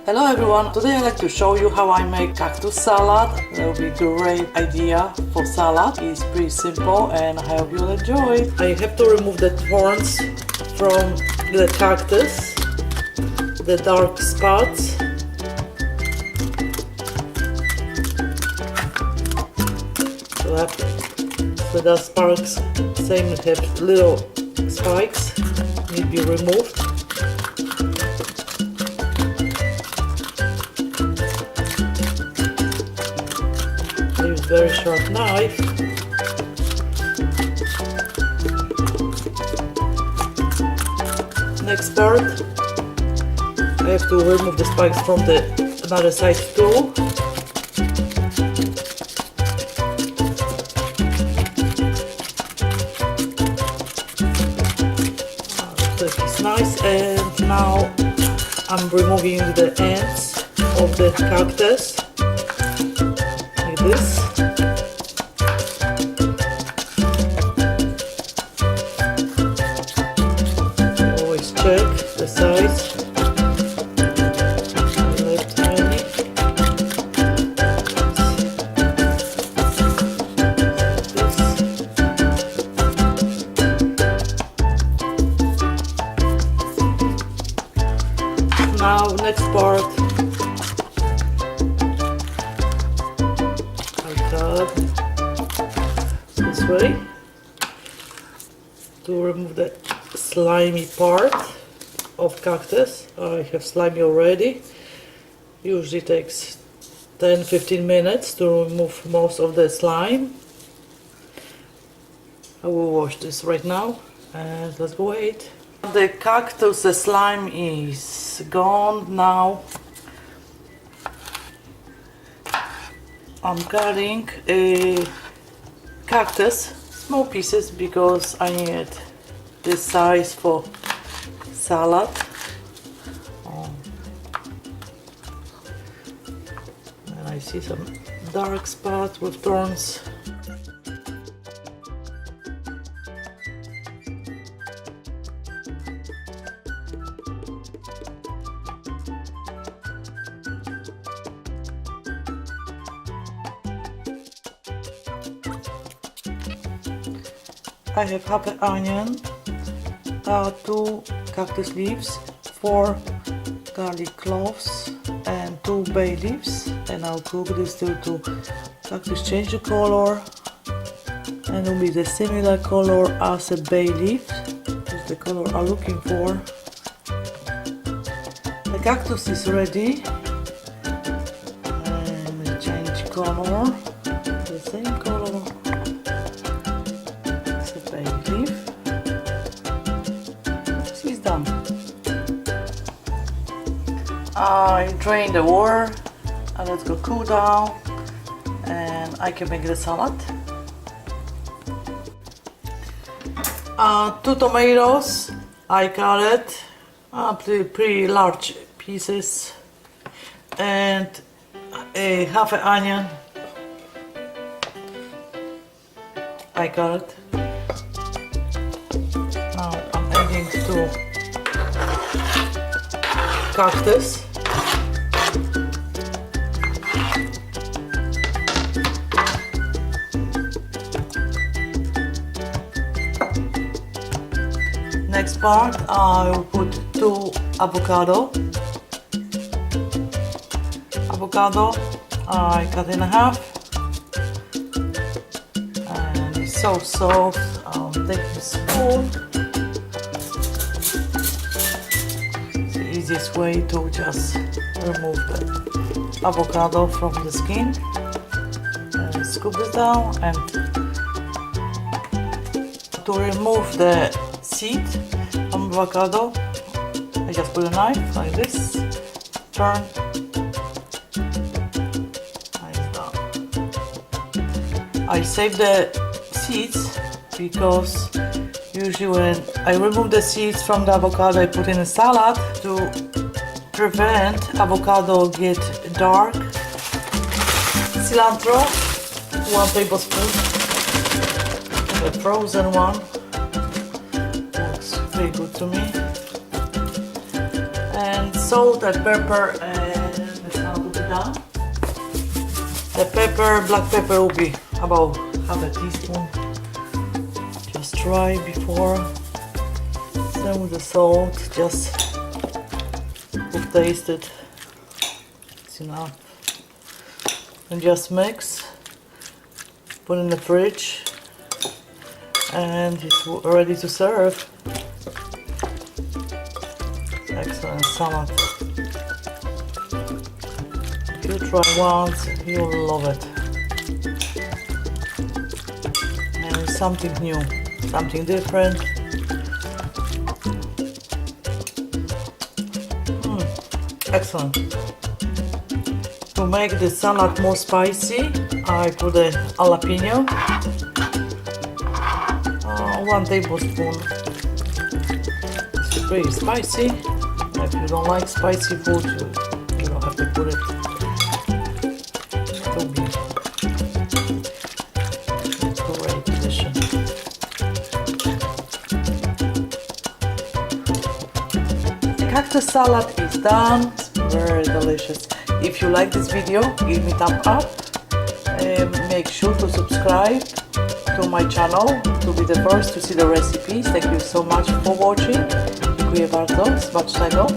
Hello everyone, today I'd like to show you how I make cactus salad. That will be a great idea for salad. It's pretty simple and I hope you'll enjoy it. I have to remove the thorns from the cactus, the dark spots. So the sparks, same have little spikes, need to be removed. Very sharp knife. Next part, I have to remove the spikes from the another side too. So it's nice, and now I'm removing the ends of the cactus like this. Check the size. I left tiny. Now next part, I cut this way to remove the slimy part of cactus. I have slimy already. Usually takes 10-15 minutes to remove most of the slime. I will wash this right now and let's go eat. The cactus, the slime is gone now. I'm cutting a cactus, small pieces, because I need this size for salad. And I see some dark spots with thorns. I have half an onion, 2 cactus leaves, 4 garlic cloves and 2 bay leaves, and I'll cook this till cactus change the color and will be the similar color as a bay leaf. Is the color I'm looking for. The cactus is ready and we change color, the same color as a bay leaf. Done. I drain the water and let it go cool down, and I can make the salad. 2 tomatoes, I cut it pretty large pieces, and a half an onion, I cut it. Now I'm adding 2 cactus. Next part, I will put 2 avocado. Avocado, I cut in half, and it's so soft. I'll take a spoon. Easiest way to just remove the avocado from the skin. Scoop it down, and to remove the seed from avocado, I just put a knife like this, turn, nice done. I save the seeds because usually when I remove the seeds from the avocado, I put in a salad to prevent avocado get dark. Cilantro, 1 tablespoon, the frozen one, looks very good to me. And salt and pepper and done. The pepper, black pepper will be about half a teaspoon. Just try before. Same with the salt, just taste it. It's enough. And just mix. Put in the fridge. And it's ready to serve. Excellent salad. If you try once, you'll love it. And it's something new, something different. Excellent. To make the salad more spicy, I put a jalapeno. 1 tablespoon. It's pretty spicy. If you don't like spicy food, you don't have to put it. It'll be a great addition. The cactus salad is done. Very delicious. If you like this video, give me thumbs up. Make sure to subscribe to my channel to be the first to see the recipes. Thank you so much for watching. Dziękuję bardzo. Smacznego.